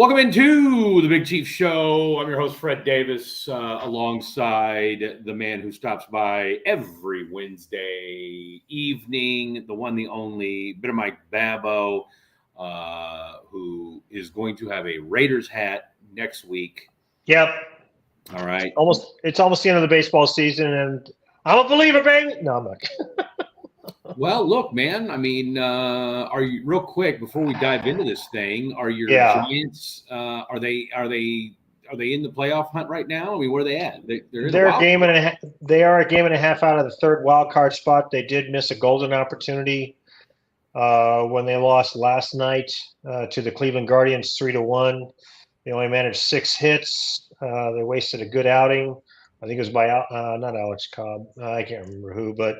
Welcome into the Big Chief Show. I'm your host, Fred Davis, alongside the man who stops by every Wednesday evening, the one, the only, Bitter Mike Babbo, who is going to have a Raiders hat next week. Yep. All right. It's almost the end of the baseball season, and I'm a believer, baby. No, I'm not. Well, look, man. I mean, are you real quick before we dive into this thing? Are your Giants? Are they in the playoff hunt right now? I mean, where are they at? They're a game and a half. They are a game and a half out of the third wild card spot. They did miss a golden opportunity when they lost last night to the Cleveland Guardians 3-1. They only managed 6 hits. They wasted a good outing. I think it was by not Alex Cobb. I can't remember who, but.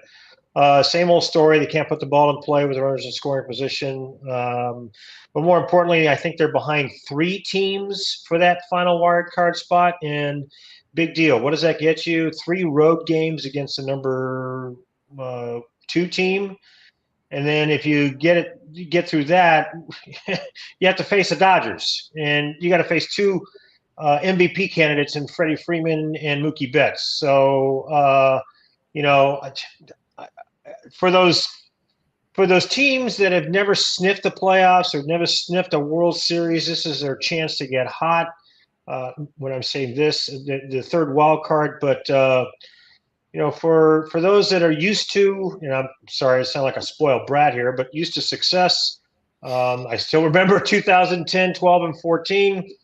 Same old story. They can't put the ball in play with runners in scoring position. But more importantly, I think they're behind 3 teams for that final wild card spot. And big deal. What does that get you? 3 road games against the number 2 team. And then if you get through that, you have to face the Dodgers. And you got to face 2 MVP candidates in Freddie Freeman and Mookie Betts. So, for those teams that have never sniffed the playoffs or never sniffed a World Series, this is their chance to get hot. When I'm saying this, the third wild card, but for those that are used to, I'm sorry, I sound like a spoiled brat here, but used to success. I still remember 2010, 12, and 14.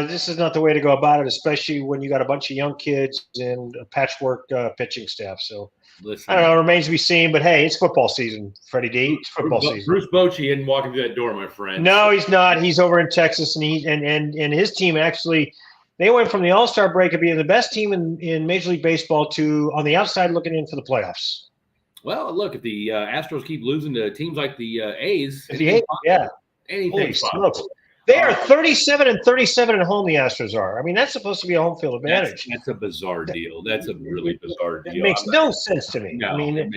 This is not the way to go about it, especially when you got a bunch of young kids and a patchwork pitching staff. So. Listen, I don't know. It remains to be seen, but hey, it's football season, Freddie D. It's football season. Bruce Bochy isn't walking through that door, my friend. No, he's not. He's over in Texas, and his team actually, they went from the All-Star break of being the best team in Major League Baseball to on the outside looking in for the playoffs. Well, look, if the Astros keep losing to teams like the A's, anything's possible. They are 37-37 at home. The Astros are. I mean, that's supposed to be a home field advantage. That's a bizarre deal. That's a really bizarre deal. It makes no sense to me. No, I mean,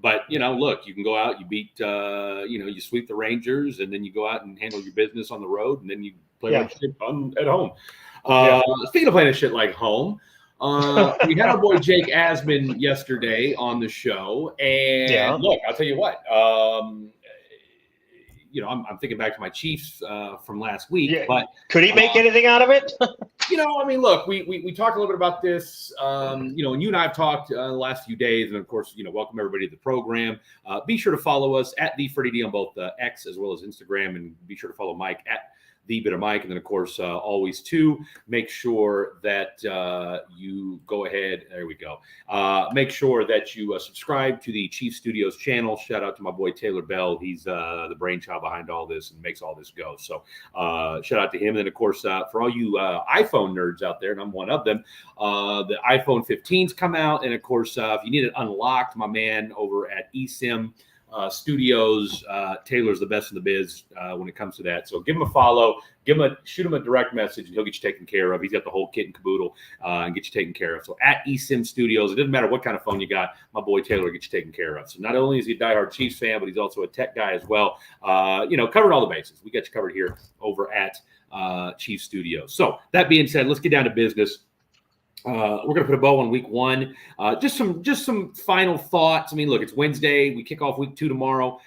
but look, you can go out, you beat, you sweep the Rangers, and then you go out and handle your business on the road, and then you play like shit at home. Speaking of playing shit like home, we had our boy Jake Asman yesterday on the show, and look, I'll tell you what. I'm thinking back to my Chiefs from last week. Yeah. But could he make anything out of it? Look, we talked a little bit about this. And you and I have talked the last few days, and of course, welcome everybody to the program. Be sure to follow us at the Freddie D on both X as well as Instagram, and be sure to follow Mike at the Bitter Mike, and then of course always to make sure that you go ahead. There we go. Make sure that you subscribe to the Chief Studios channel. Shout out to my boy Taylor Bell. He's the brainchild behind all this and makes all this go. So shout out to him. And then of course for all you iPhone nerds out there, and I'm one of them, the iPhone 15s come out, and of course if you need it unlocked, my man over at eSIM Studios, Taylor's the best in the biz when it comes to that. So give him a follow, shoot him a direct message, and he'll get you taken care of. He's got the whole kit and caboodle and get you taken care of. So at eSIM Studios, it doesn't matter what kind of phone you got, my boy Taylor will get you taken care of. So not only is he a diehard Chiefs fan, but he's also a tech guy as well. Covering all the bases. We got you covered here over at Chiefs Studios. So that being said, let's get down to business. We're going to put a bow on week 1. Just some final thoughts. I mean, look, it's Wednesday. We kick off week 2 tomorrow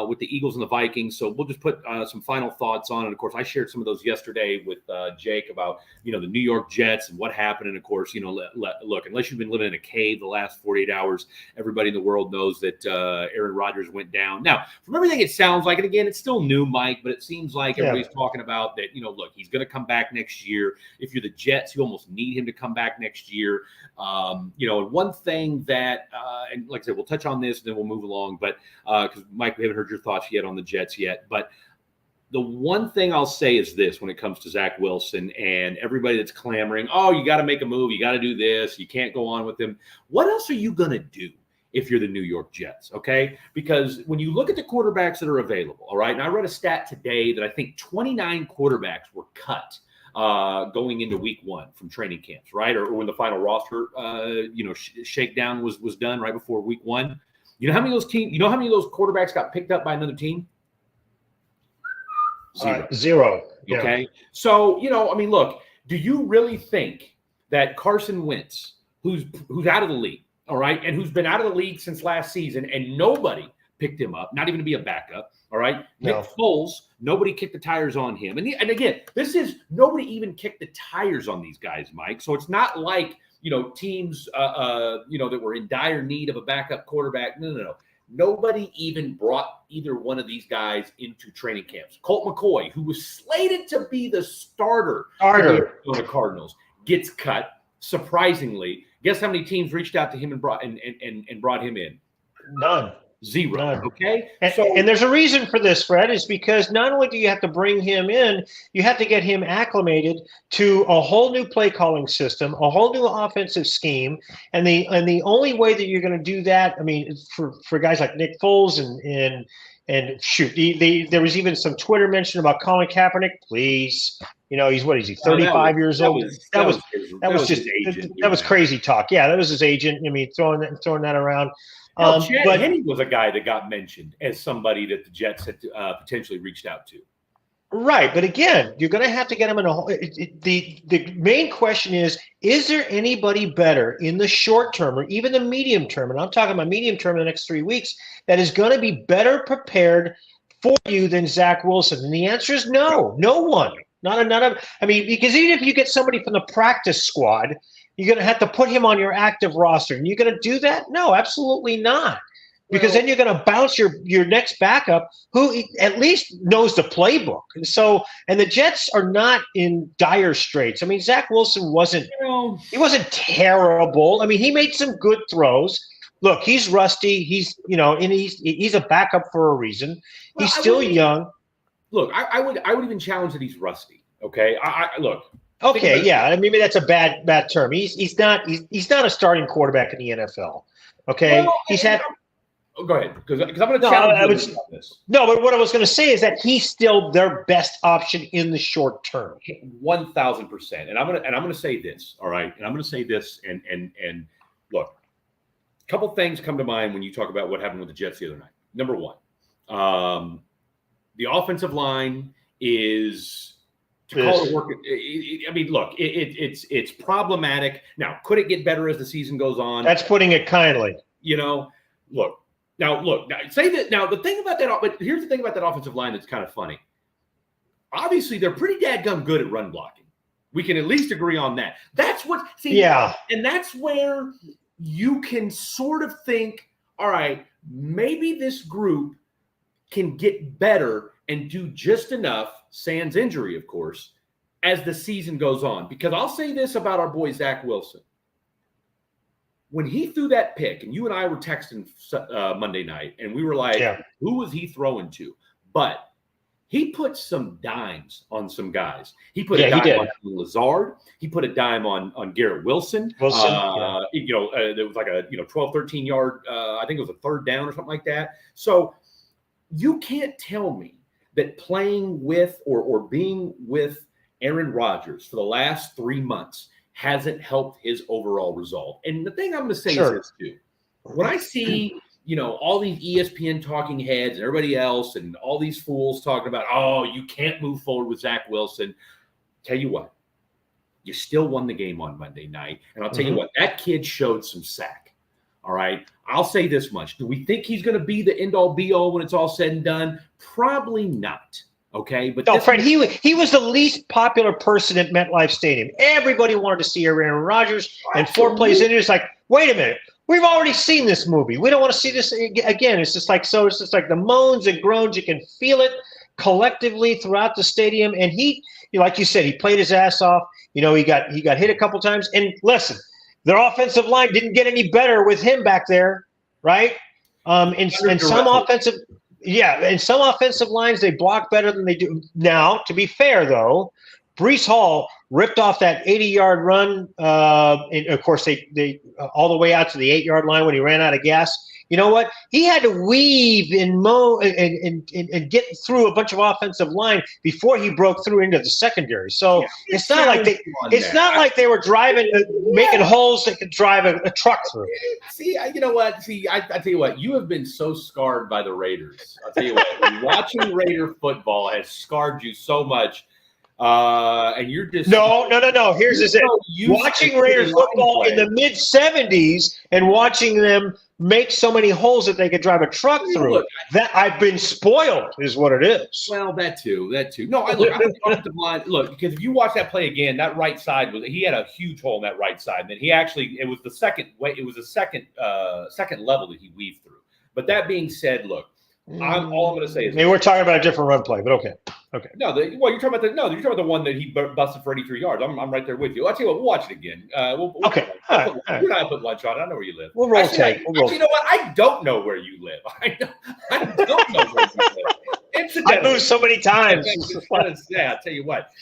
with the Eagles and the Vikings. So we'll just put some final thoughts on it. Of course, I shared some of those yesterday with Jake about, the New York Jets and what happened. And of course, look, unless you've been living in a cave the last 48 hours, everybody in the world knows that Aaron Rodgers went down. Now, from everything it sounds like, and again, it's still new, Mike, but it seems like everybody's talking about that, look, he's going to come back next year. If you're the Jets, you almost need him to come back next year. And one thing that, and like I said, we'll touch on this and then we'll move along, but because Mike, we haven't heard your thoughts yet on the Jets yet, but the one thing I'll say is this when it comes to Zach Wilson and everybody that's clamoring, oh, you got to make a move, you got to do this, you can't go on with him. What else are you going to do if you're the New York Jets, okay? Because when you look at the quarterbacks that are available, all right, and I read a stat today that I think 29 quarterbacks were cut going into week 1 from training camps, right? Or when the final roster, shakedown was done right before week 1. You know how many of those quarterbacks got picked up by another team? Zero. Zero. Yeah. Okay. So, I mean, look, do you really think that Carson Wentz, who's out of the league, all right, and who's been out of the league since last season, and nobody picked him up, not even to be a backup, all right? No. Nick Foles, nobody kicked the tires on him. And again, this is nobody even kicked the tires on these guys, Mike. So it's not like, teams, that were in dire need of a backup quarterback. No. Nobody even brought either one of these guys into training camps. Colt McCoy, who was slated to be the starter for the Arizona Cardinals, gets cut. Surprisingly, guess how many teams reached out to him and brought him in? None. Zero. None. Okay. And there's a reason for this, Fred, is because not only do you have to bring him in, you have to get him acclimated to a whole new play calling system, a whole new offensive scheme. And the only way that you're going to do that, I mean, for guys like Nick Foles and shoot, there was even some Twitter mention about Colin Kaepernick. Please, he's 35 years old. That was crazy talk. Yeah, that was his agent. I mean, throwing that around. Chad Henne was a guy that got mentioned as somebody that the Jets had potentially reached out to. Right, but again, you're going to have to get him in a whole. The main question is there anybody better in the short term or even the medium term? And I'm talking about medium term in the next 3 weeks that is going to be better prepared for you than Zach Wilson. And the answer is no one. Because even if you get somebody from the practice squad, you're going to have to put him on your active roster. And you're going to do that? No, absolutely not. Because then you're going to bounce your next backup who at least knows the playbook. And the Jets are not in dire straits. I mean, Zach Wilson wasn't terrible. I mean, he made some good throws. Look, he's rusty. He's a backup for a reason. He's still young. Look, I would even challenge that he's rusty. Okay, look. Okay, yeah. Maybe that's a bad term. He's not a starting quarterback in the NFL. Okay, go ahead, because I'm going to challenge you on this. No, but what I was going to say is that he's still their best option in the short term. 1,000%. And I'm going to say this. All right, and I'm going to say this. And look, a couple things come to mind when you talk about what happened with the Jets the other night. Number one, the offensive line is. To call it work. I mean, look, it's problematic. Now, could it get better as the season goes on? That's putting it kindly. Look. Say that. Now, the thing about that, but here's the thing about that offensive line that's kind of funny. Obviously, they're pretty dadgum good at run blocking. We can at least agree on that. That's what. And that's where you can sort of think, all right, maybe this group can get better and do just enough, sans injury, of course, as the season goes on. Because I'll say this about our boy Zach Wilson. When he threw that pick, and you and I were texting Monday night, and we were like, who was he throwing to? But he put some dimes on some guys. He put a dime on Lazard. He put a dime on Garrett Wilson. There was like a 12, 13-yard, I think it was a third down or something like that. So you can't tell me that playing with or being with Aaron Rodgers for the last 3 months hasn't helped his overall result. And the thing I'm going to say is this too. When I see, all these ESPN talking heads and everybody else and all these fools talking about, oh, you can't move forward with Zach Wilson. Tell you what, you still won the game on Monday night. And I'll tell you what, that kid showed some sack. All right. I'll say this much. Do we think he's going to be the end-all be-all when it's all said and done? Probably not. Okay. But no, Fred, he was the least popular person at MetLife Stadium. Everybody wanted to see Aaron Rodgers, and 4 plays in, it's like, wait a minute. We've already seen this movie. We don't want to see this again. It's just like the moans and groans. You can feel it collectively throughout the stadium. And he, like you said, he played his ass off. He got hit a couple times. And listen, their offensive line didn't get any better with him back there, right? In some offensive lines, they block better than they do now. To be fair, though, Breece Hall ripped off that 80-yard run, and of course they all the way out to the 8-yard line when he ran out of gas. You know what? He had to weave and get through a bunch of offensive line before he broke through into the secondary. So it's not like they were driving, making holes that could drive a truck through. See, you know what? See, I tell you what, you have been so scarred by the Raiders. I'll tell you what, watching Raider football has scarred you so much. And you're just no. Here's it. Watching Raiders football in the mid-'70s and watching them make so many holes that they could drive a truck through. Look, that I've been spoiled, is what it is. Well, that too. No, I'm the offensive line. Look, because if you watch that play again, that right side he had a huge hole in that right side. And then it was the second second level that he weaved through. But that being said, look. All I'm going to say is maybe we're talking about a different run play, but okay. No, you're talking about the one that he busted for 83 yards. I'm right there with you. I'll tell you what, we'll watch it again. Okay. All right. You're not putting lunch on. I know where you live. We'll rotate. You know what? I don't know where you live. I don't know where you live. Incidentally, I moved so many times. I'll tell you what.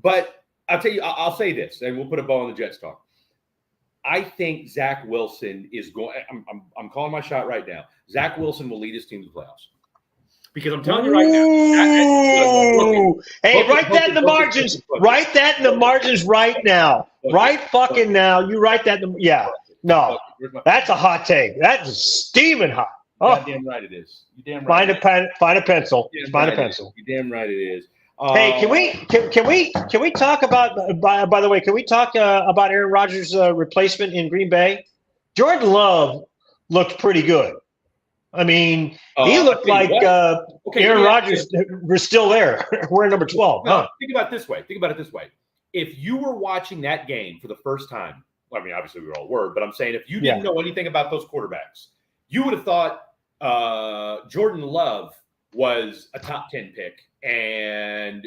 But I'll say this, and we'll put a bow on the Jets talk. I think Zach Wilson is going. I'm calling my shot right now. Zach Wilson will lead his team to the playoffs. Because I'm telling you right now. Hey, write that in the margins. Write that in the margins right now. Right fucking now. You write that. No, that's a hot take. That's steaming hot. Oh, damn right it is. You damn right. Find a pencil. Find a pencil. You damn right it is. Hey, can we talk about? By the way, can we talk about Aaron Rodgers' replacement in Green Bay? Jordan Love looked pretty good. I mean, he looked like Aaron Rodgers was still there. We're number 12. No, think about it this way. If you were watching that game for the first time, well, I mean, obviously we all were, but I'm saying if you didn't know anything about those quarterbacks, you would have thought Jordan Love was a top 10 pick. And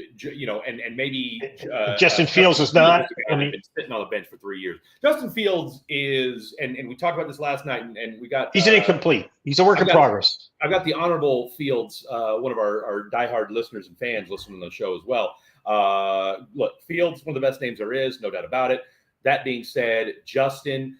maybe Justin Fields is not. Been sitting on the bench for 3 years. Justin Fields is, and we talked about this last night, and we got. He's an incomplete. He's a work in progress. I've got the Honorable Fields, one of our diehard listeners and fans, listening to the show as well. Look, Fields, one of the best names there is, no doubt about it. That being said, Justin,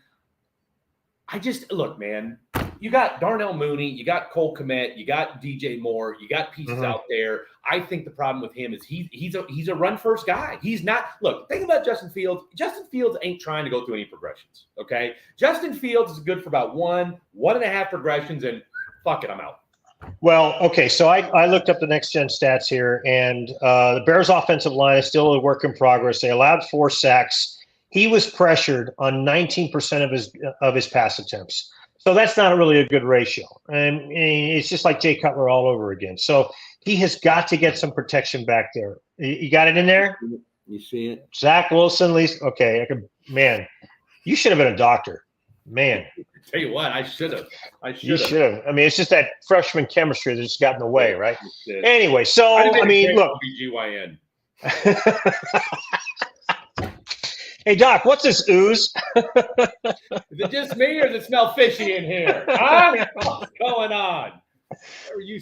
look, man. You got Darnell Mooney, you got Cole Kmet, you got DJ Moore, you got pieces out there. I think the problem with him is he's a run first guy. He's not. Look, think about Justin Fields. Justin Fields ain't trying to go through any progressions. Okay, Justin Fields is good for about 1.5 progressions, and fuck it, I'm out. Well, okay, so I looked up the next gen stats here, and the Bears' offensive line is still a work in progress. They allowed 4 sacks. He was pressured on 19% of his pass attempts. So that's not really a good ratio. And it's just like Jay Cutler all over again. So he has got to get some protection back there. You got it in there? You see it? Zach Wilson, Lisa. Okay. Man, you should have been a doctor. Man. Tell you what, I should have. You should have. I mean, it's just that freshman chemistry that's got in the way, right? Anyway, so, I mean, look. BGYN. Hey, Doc, what's this ooze? Is it just me or does it smell fishy in here? Huh? What's going on?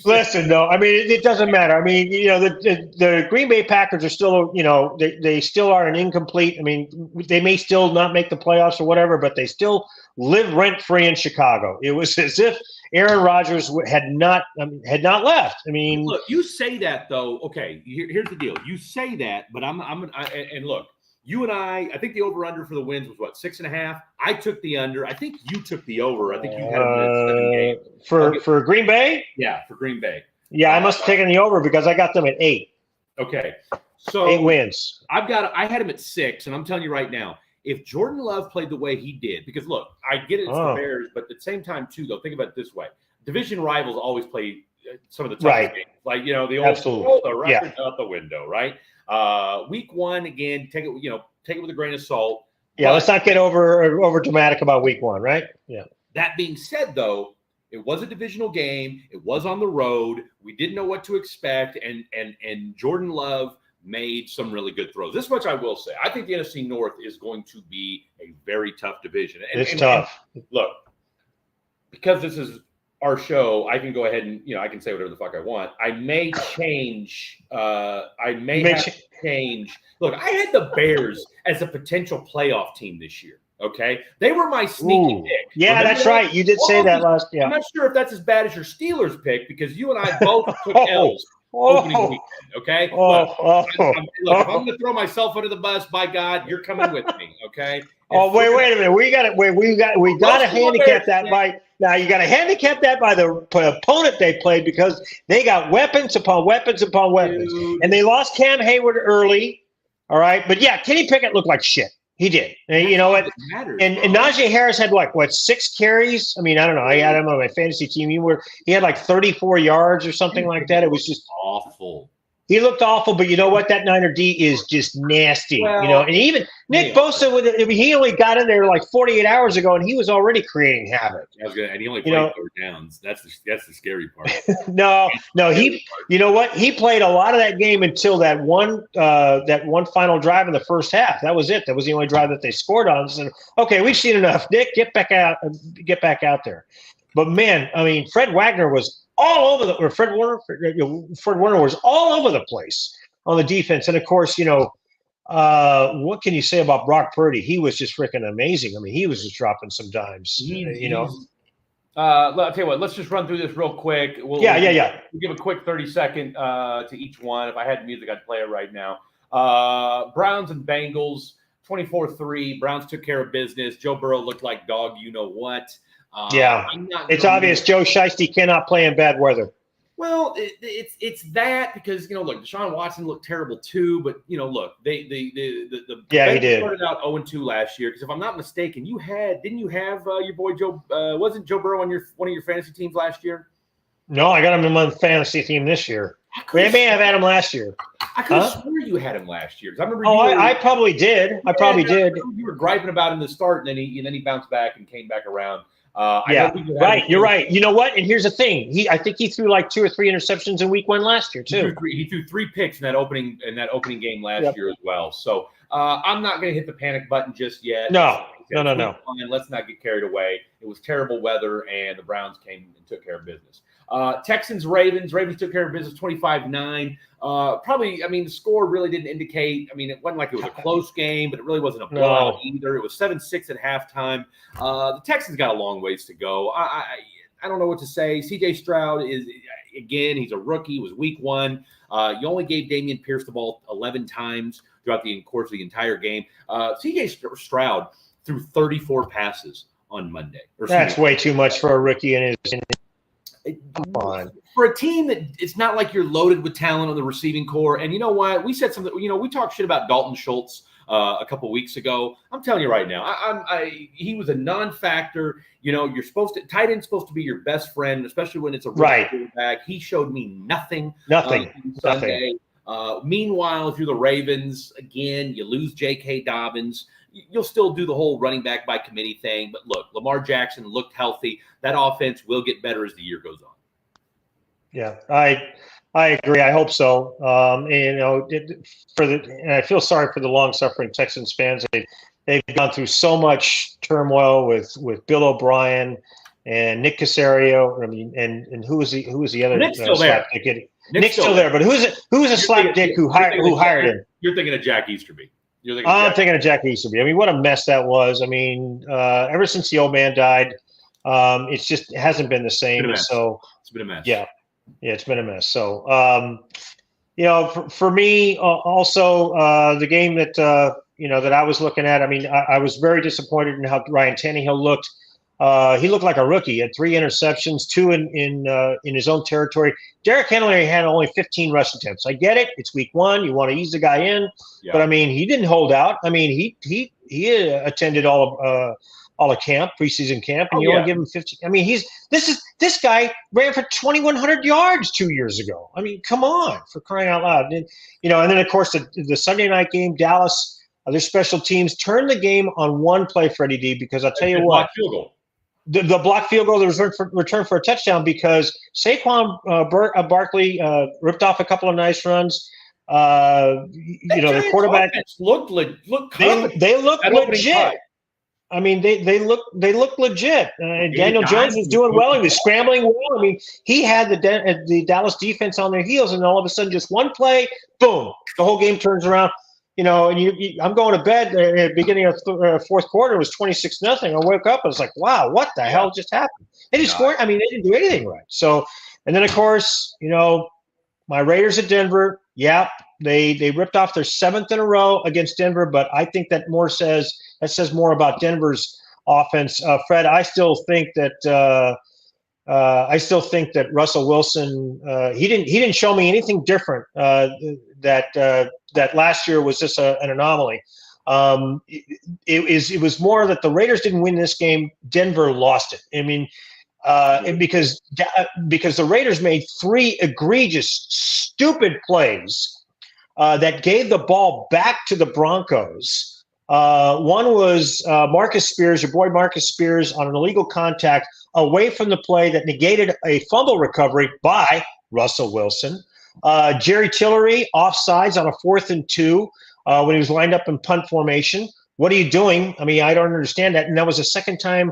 Listen, no, I mean, it doesn't matter. I mean, the Green Bay Packers are still, they still are an incomplete. I mean, they may still not make the playoffs or whatever, but they still live rent-free in Chicago. It was as if Aaron Rodgers had not left. I mean, look, you say that though. Okay, here's the deal. You say that, but and look. You and I think the over-under for the wins was what, 6.5? I took the under. I think you took the over. I think you had a 7 game. For Green Bay? Yeah, for Green Bay. Yeah, I must have taken the over because I got them at 8. Okay. So 8 wins. I had him at 6, and I'm telling you right now, if Jordan Love played the way he did, because look, I get it, it's the Bears, but at the same time too, though, think about it this way. Division rivals always play some of the toughest games. Like, the old the record's out the window, right? Week 1, again, take it with a grain of salt. Yeah, let's not get over dramatic about week 1, right? Yeah. That being said, though, it was a divisional game. It was on the road. We didn't know what to expect, and Jordan Love made some really good throws. This much I will say. I think the NFC North is going to be a very tough division. It's tough. Look, because this is our show, I can go ahead and I can say whatever the fuck I want. I may change. Change. Look, I had the Bears as a potential playoff team this year. Okay, they were my sneaky pick. Yeah, Remember that's that? right. You did say that last. Yeah. I'm not sure if that's as bad as your Steelers pick because you and I both took L's opening weekend. Okay, look, look. If I'm going to throw myself under the bus, by God, you're coming with me. Okay. Wait a minute. We got to handicap that by now. You got to handicap that by the opponent they played because they got weapons upon weapons upon weapons, and they lost Cam Hayward early. All right, but yeah, Kenny Pickett looked like shit. He did. And you know what? And Najee Harris had 6 carries. I mean, I don't know. I had him on my fantasy team. He had 34 yards or something like that. It was just awful. He looked awful, but you know what? That Niner D is just nasty. Well, and even Nick Bosa, he only got in there 48 hours ago, and he was already creating havoc. And he only played 4 downs. That's the scary part. No. You know what? He played a lot of that game until that one final drive in the first half. That was it. That was the only drive that they scored on. So, okay, we've seen enough. Nick, get back out there. But man, I mean, Fred Warner was all over Fred Warner was all over the place on the defense. And of course, what can you say about Brock Purdy? He was just freaking amazing. I mean, he was just dropping some dimes. I'll tell you what, let's just run through this real quick. We'll give a quick 30-second to each one. If I had music, I'd play it right now. Browns and Bengals, 24-3. Browns took care of business. Joe Burrow looked like dog you-know-what. It's obvious Joe Shiesty cannot play in bad weather. Well, it's that because look, Deshaun Watson looked terrible too, but look, the he did. Started out 0-2 last year because if I'm not mistaken, didn't you have your boy Joe? Wasn't Joe Burrow on one of your fantasy teams last year? No, I got him in my fantasy team this year. I may have had him last year. I could have swore you had him last year. I remember. I probably did. I probably did. You were griping about him to start, and then he bounced back and came back around. Right. You're right. You know what? And here's the thing. I think he threw 2 or 3 interceptions in week 1 last year too. He threw 3 picks in that opening game last year as well. So I'm not going to hit the panic button just yet. No. Let's not get carried away. It was terrible weather, and the Browns came and took care of business. Texans, Ravens. Ravens took care of business 25-9. Probably, I mean, the score really didn't indicate. I mean, it wasn't like it was a close game, but it really wasn't a blowout either. It was 7-6 at halftime. The Texans got a long ways to go. I don't know what to say. C.J. Stroud he's a rookie. It was week 1. You only gave Dameon Pierce the ball 11 times throughout the course of the entire game. C.J. Stroud threw 34 passes on Monday. That's way too much for a rookie in his. Come on. For a team that it's not like you're loaded with talent on the receiving core. And you know what? We said something, we talked shit about Dalton Schultz a couple weeks ago. I'm telling you right now, he was a non-factor. You're tight end's supposed to be your best friend, especially when it's a rookie quarterback. He showed me nothing. Sunday. Meanwhile, if you're the Ravens, again, you lose J.K. Dobbins. You'll still do the whole running back by committee thing. But look, Lamar Jackson looked healthy. That offense will get better as the year goes on. Yeah, I agree. I hope so. And I feel sorry for the long-suffering Texans fans. They've gone through so much turmoil with Bill O'Brien and Nick Caserio. I mean, and who was the other? Nick's still there. Nick's still there. But who's a slapdick who hired him? You're thinking of Jack Easterby. I'm thinking of Jack Easterby. I mean, what a mess that was. I mean, ever since the old man died, it hasn't been the same. It's been a mess. Yeah, it's been a mess. So, for me, also the game that that I was looking at. I mean, I was very disappointed in how Ryan Tannehill looked. He looked like a rookie. He had 3 interceptions, 2 in his own territory. Derrick Henry had only 15 rush attempts. I get it. It's week 1. You want to ease the guy in, but I mean, he didn't hold out. I mean, he attended all of camp, preseason camp, and you only give him 15. I mean, this guy ran for 2,100 yards 2 years ago. I mean, come on, for crying out loud. And, and then of course the Sunday night game, Dallas, their special teams turned the game on one play, Freddie D, because I'll tell you what. Field goal. The block field goal, the return for a touchdown, because Saquon Barkley ripped off a couple of nice runs. The quarterback looked they look legit. I mean, they look legit. Daniel Jones was doing well. He was scrambling well. I mean, he had the Dallas defense on their heels, and all of a sudden, just one play, boom, the whole game turns around. and I'm going to bed at the beginning of fourth quarter. It was 26-0. I woke up. I was like, wow, what the hell just happened? They just scored. I mean, they didn't do anything right. So, and then of course, my Raiders at Denver. Yeah, they ripped off their 7th in a row against Denver, but I think that says more about Denver's offense. Fred, I still think that Russell Wilson he didn't show me anything different that last year was just an anomaly. It was more that the Raiders didn't win this game. Denver lost it. I mean, because the Raiders made 3 egregious, stupid plays that gave the ball back to the Broncos. One was Marcus Spears, your boy Marcus Spears, on an illegal contact away from the play that negated a fumble recovery by Russell Wilson. Jerry Tillery offsides on a 4th and 2 when he was lined up in punt formation. What are you doing? I mean, I don't understand that. And that was the second time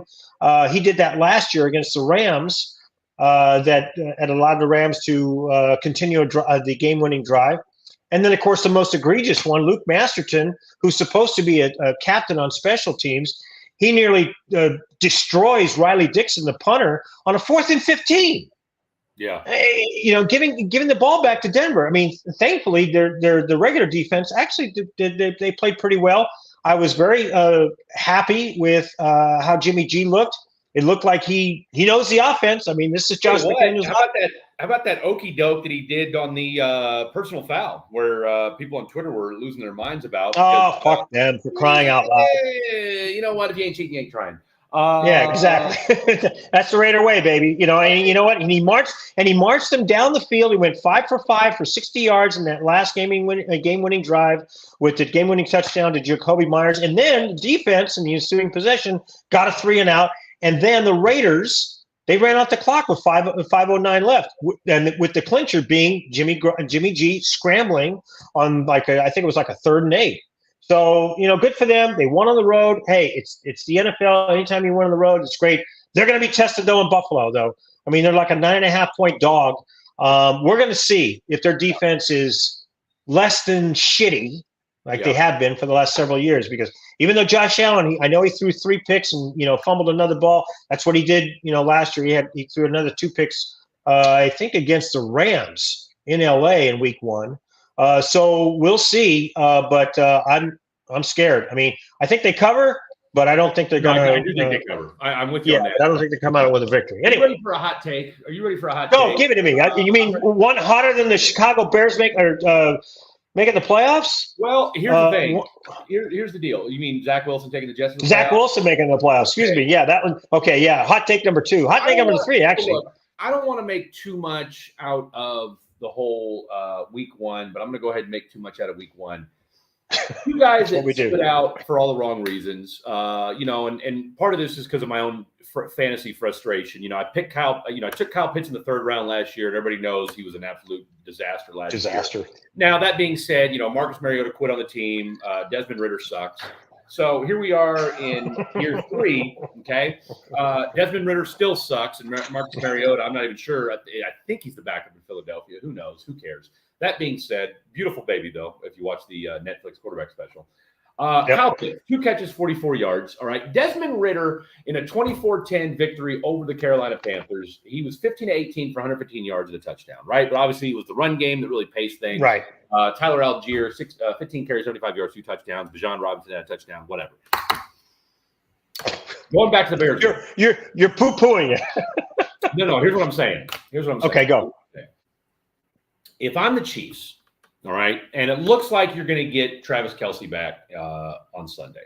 he did that last year against the Rams that had allowed the Rams to continue the game-winning drive. And then, of course, the most egregious one, Luke Masterton, who's supposed to be a captain on special teams, he nearly destroys Riley Dixon, the punter, on a 4th and 15. Yeah, giving the ball back to Denver. I mean, thankfully, the regular defense actually they played pretty well. I was very happy with how Jimmy G looked. It looked like he knows the offense. I mean, this is Josh McDaniels. How about that okey doke that he did on the personal foul, where people on Twitter were losing their minds about? Because, fuck them for crying out loud. You know what? If you ain't cheating, you ain't trying. Yeah, exactly. That's the Raider way, baby. And you know what? And he marched them down the field. He went 5 for 5 for 60 yards in that last game-winning drive with the game-winning touchdown to Jacoby Myers. And then the defense in the ensuing possession got a 3-and-out. And then the Raiders, they ran out the clock with 5:09 left, and with the clincher being Jimmy G scrambling on I think it was like a 3rd and 8. So, good for them. They won on the road. Hey, it's the NFL. Anytime you win on the road, it's great. They're going to be tested, though, in Buffalo, though. I mean, they're like a 9.5-point dog. We're going to see if their defense is less than shitty, they have been for the last several years. Because even though Josh Allen, I know he threw 3 picks and, fumbled another ball. That's what he did, last year. He threw another 2 picks, I think, against the Rams in L.A. in week 1. So we'll see, but I'm scared. I mean, I think they cover, but I don't think they're going to. I do think they cover. I'm with you on that. I don't think they come out with a victory. Anyway, Are you ready for a hot take? No, give it to me. You mean one hotter than the Chicago Bears making the playoffs? Well, here's the thing. Here's the deal. You mean Zach Wilson taking the Jets? Zach Wilson making the playoffs. Excuse me. Yeah, that one. Okay, yeah. Hot take number 2. Hot take number 3, actually. Look, I don't want to make too much out of the whole week 1, but I'm going to go ahead and make too much out of week 1. You guys stood out for all the wrong reasons, and part of this is because of my own fantasy frustration. I picked Kyle. I took Kyle Pitts in the 3rd round last year, and everybody knows he was an absolute disaster last year. Now that being said, Marcus Mariota quit on the team. Desmond Ridder sucks. So here we are in year 3. Okay, Desmond Ridder still sucks, and Marcus Mariota, I'm not even sure. I think he's the backup in Philadelphia. Who knows? Who cares? That being said, beautiful baby, though, if you watch the Netflix quarterback special. Kyle Pitts, 2 catches, 44 yards. All right. Desmond Ridder in a 24-10 victory over the Carolina Panthers. He was 15-18 for 115 yards and a touchdown, right? But obviously it was the run game that really paced things. Right. Tyler Algier, 15 carries, 75 yards, 2 touchdowns. Bijan Robinson had a touchdown, whatever. Going back to the Bears. You're poo-pooing it. No, here's what I'm saying. Okay, go. If I'm the Chiefs, all right, and it looks like you're going to get Travis Kelce back on Sunday,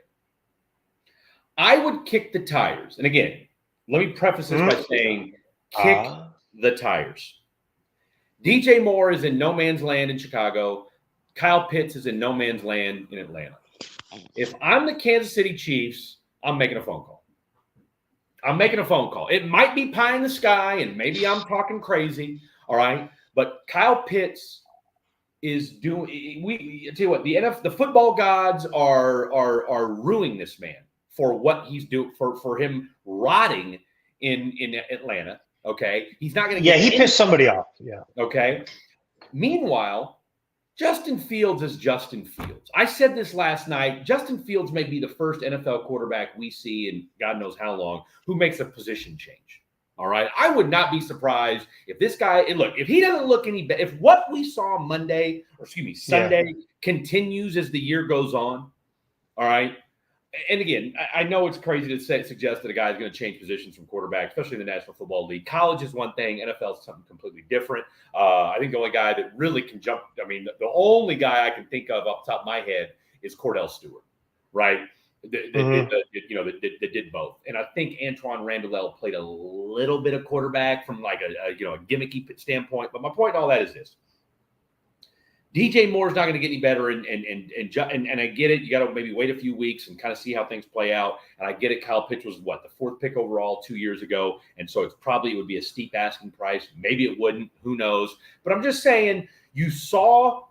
I would kick the tires. And again, let me preface this by saying kick the tires. DJ Moore is in no man's land in Chicago. Kyle Pitts is in no man's land in Atlanta. If I'm the Kansas City Chiefs, I'm making a phone call. It might be pie in the sky, and maybe I'm talking crazy, all right? But Kyle Pitts is doing. I tell you what, the football gods are ruining this man for what he's doing for him rotting in Atlanta. Okay, he's not going to. Yeah, he pissed somebody off. Yeah. Okay. Meanwhile, Justin Fields is Justin Fields. I said this last night. Justin Fields may be the first NFL quarterback we see in God knows how long who makes a position change. All right. I would not be surprised if this guy, and look, if he doesn't look any better, if what we saw Sunday continues as the year goes on. All right. And again, I know it's crazy to suggest that a guy is going to change positions from quarterback, especially in the National Football League. College is one thing. NFL is something completely different. I think the only guy that really can jump, the only guy I can think of off the top of my head is Cordell Stewart, right? That did both. And I think Antoine Randall played a little bit of quarterback from like a gimmicky standpoint. But my point in all that is this. DJ Moore's not going to get any better, and I get it. You got to maybe wait a few weeks and kind of see how things play out. And I get it. Kyle Pitts was the fourth pick overall 2 years ago, and so it would be a steep asking price. Maybe it wouldn't. Who knows? But I'm just saying. You saw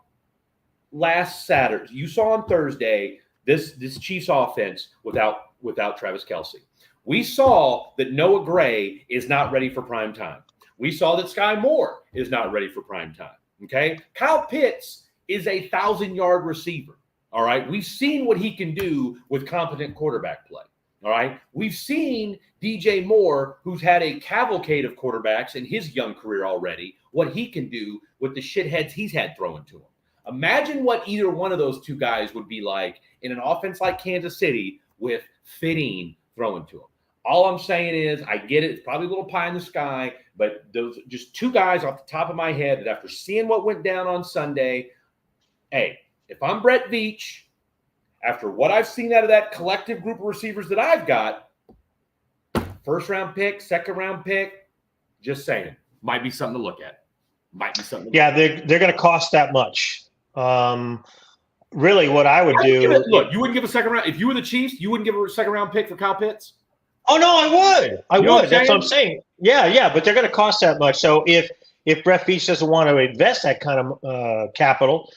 last Saturday. You saw on Thursday this Chiefs offense without Travis Kelce. We saw that Noah Gray is not ready for prime time. We saw that Sky Moore is not ready for prime time. Okay. Kyle Pitts is a 1,000-yard receiver. All right. We've seen what he can do with competent quarterback play. All right. We've seen DJ Moore, who's had a cavalcade of quarterbacks in his young career already, what he can do with the shitheads he's had thrown to him. Imagine what either one of those two guys would be like in an offense like Kansas City with Fitting thrown to him. All I'm saying is I get it. It's probably a little pie in the sky, but those just two guys off the top of my head that after seeing what went down on Sunday, hey, if I'm Brett Veach, after what I've seen out of that collective group of receivers that I've got, first round pick, second round pick, just saying, might be something to look at. They're going to cost that much. Really, what I would do. You wouldn't give a second round. If you were the Chiefs, you wouldn't give a second round pick for Kyle Pitts? Oh, no, I would. That's what I'm saying. Yeah, but they're going to cost that much. So if Brett Veach doesn't want to invest that kind of capital,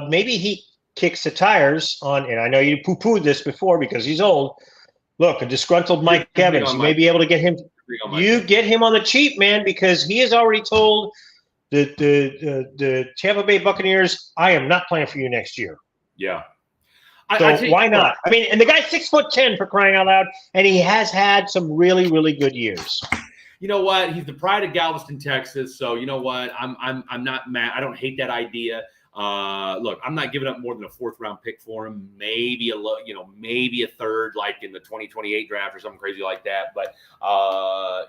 maybe he kicks the tires on, and I know you poo-pooed this before because he's old. Look, a disgruntled Mike Evans, you may be able to get him. You get him on the cheap, man, because he has already told the Tampa Bay Buccaneers, I am not playing for you next year. Yeah. So why not? I mean, and the guy's 6'10" for crying out loud, and he has had some really, really good years. You know what? He's the pride of Galveston, Texas. So you know what? I'm not mad. I don't hate that idea. Look, I'm not giving up more than a fourth round pick for him. Maybe a third, like in the 2028 draft or something crazy like that. But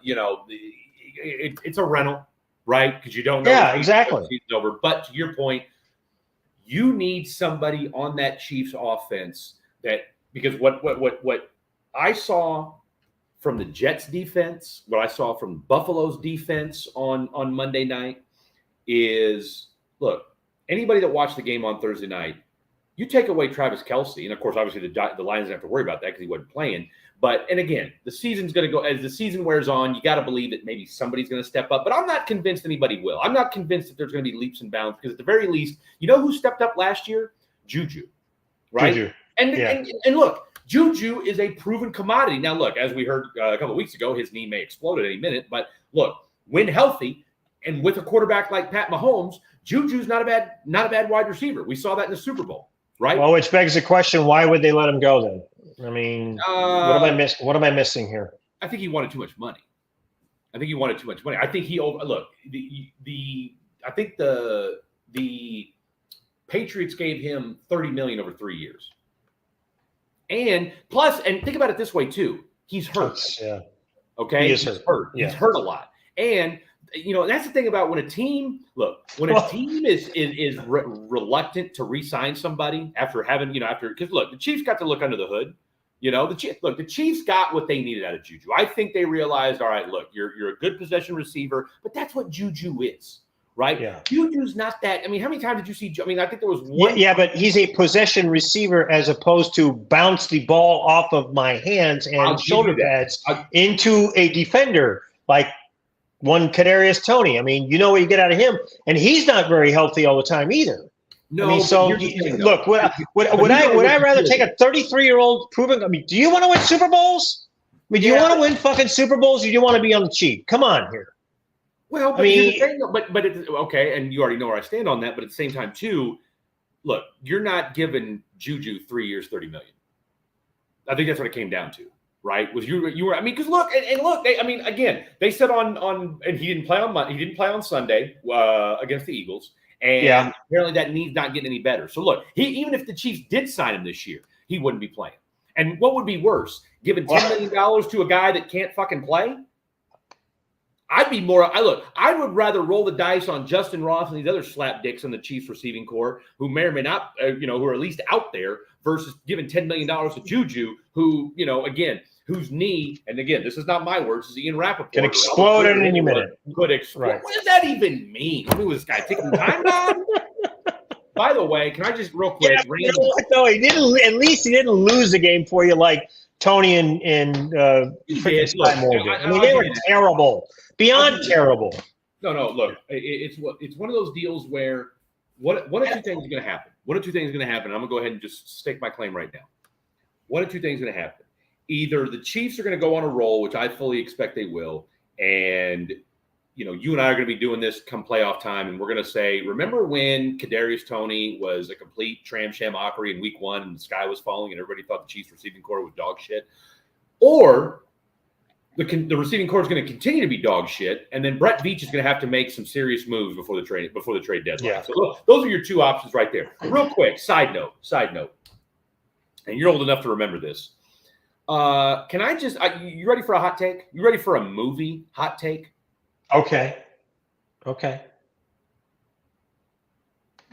it's a rental, right? Because you don't know. Yeah, exactly. The season's over. But to your point, you need somebody on that Chiefs offense because what I saw from the Jets defense, what I saw from Buffalo's defense on Monday night is, look, anybody that watched the game on Thursday night, you take away Travis Kelce, and of course, obviously the Lions don't have to worry about that because he wasn't playing. And again, the season's going to go as the season wears on. You got to believe that maybe somebody's going to step up, but I'm not convinced anybody will. I'm not convinced that there's going to be leaps and bounds because at the very least, you know who stepped up last year? Juju, right? Juju. And look, Juju is a proven commodity. Now, look, as we heard a couple of weeks ago, his knee may explode at any minute. But look, when healthy and with a quarterback like Pat Mahomes, Juju's not a bad wide receiver. We saw that in the Super Bowl, right? Well, which begs the question: why would they let him go then? I mean, what am I missing here? I think he wanted too much money. I think he look I think the Patriots gave him $30 million over 3 years. And plus, and think about it this way too, he's hurt. Yeah. Okay. He's hurt. Yeah. He's hurt a lot. And that's the thing about when a team is reluctant to re-sign somebody after because look, the Chiefs got to look under the hood. The Chiefs got what they needed out of Juju. I think they realized, all right, look, you're a good possession receiver, but that's what Juju is, right? Yeah. Juju's not that. I mean, how many times did you see? I mean, I think there was one. Yeah, but he's a possession receiver as opposed to bounce the ball off of my hands and shoulder pads into a defender like one Kadarius Toney. I mean, you know what you get out of him, and he's not very healthy all the time either. No, I mean, so look, would I rather take a 33-year-old proven? I mean, do you want to win Super Bowls? I mean, do you want to win fucking Super Bowls, or do you want to be on the cheap? Come on here. Well, but here's the thing, but it's okay, and you already know where I stand on that. But at the same time, too, look, you're not giving Juju 3 years, $30 million. I think that's what it came down to, right? Was you were? I mean, because look, and look, again, they said on, and he didn't play on Monday, he didn't play on Sunday against the Eagles, and apparently that knee's not getting any better. So look, even if the Chiefs did sign him this year, he wouldn't be playing. And what would be worse, giving $10 million to a guy that can't fucking play? I would rather roll the dice on Justin Ross and these other slapdicks in the Chiefs receiving corps who may or may not, who are at least out there versus giving $10 million to Juju, who, again, whose knee, and again, this is not my words, this is Ian Rappaport. Can explode at any minute. Could explode. Right. What does that even mean? Who was this guy taking time bomb? By the way, can I just real quick? Yeah, you know what, though? He didn't. At least he didn't lose the game for you like Tony and freaking Scott Morgan. I mean, they were terrible, beyond terrible. No. Look, it's one of those deals where one of two things is going to happen. One of two things is going to happen. I'm going to go ahead and just stake my claim right now. One of two things is going to happen. Either the Chiefs are going to go on a roll, which I fully expect they will, and you and I are going to be doing this come playoff time, and we're going to say, remember when Kadarius Toney was a complete tram-sham mockery in week 1 and the sky was falling and everybody thought the Chiefs receiving corps was dog shit? Or the receiving corps is going to continue to be dog shit, and then Brett Veach is going to have to make some serious moves before the trade deadline. Yeah. So look, those are your two options right there. Real quick, side note, and you're old enough to remember this. Can I just you ready for a hot take? You ready for a movie hot take? Okay.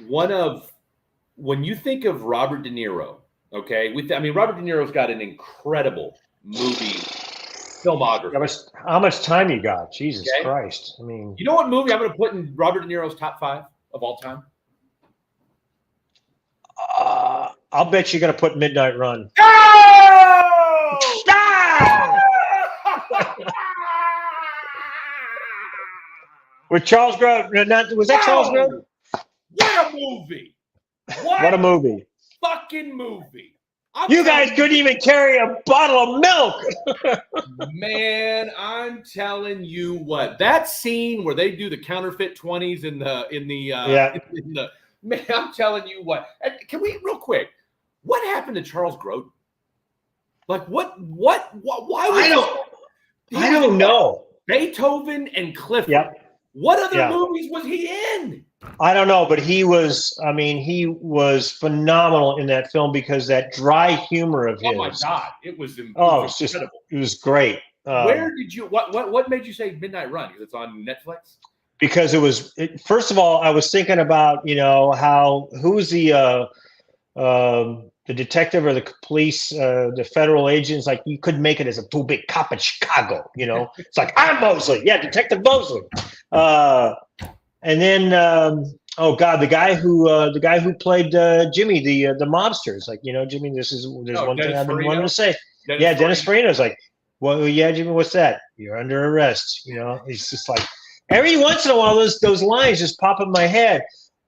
When you think of Robert De Niro, okay, Robert De Niro's got an incredible movie filmography. How much time you got? Jesus Christ. I mean, you know what movie I'm going to put in Robert De Niro's top 5 of all time? I'll bet you're going to put Midnight Run. Oh! With Charles Grodin. Was that Charles Grodin? What a movie. What a movie. Fucking movie. You guys couldn't even carry a bottle of milk. Man, I'm telling you what. That scene where they do the counterfeit 20s in the man, I'm telling you what. Can we real quick? What happened to Charles Grodin? Like why was I don't know. Beethoven and Clifford. Yep. What other movies was he in? I don't know, but he was phenomenal in that film because that dry humor of his. Oh my God. It was incredible. It was great. Where did you what made you say Midnight Run? Because it's on Netflix? Because first of all, I was thinking about, who's the detective or the police, the federal agents, like you couldn't make it as a too big cop in Chicago, It's like, I'm Mosley. Yeah, Detective Mosley. And then, the guy who played Jimmy, the mobsters, like, Jimmy, there's one thing I've been wanting to say. Dennis Farina's like, well, yeah, Jimmy, what's that? You're under arrest. He's just like, every once in a while, those lines just pop in my head.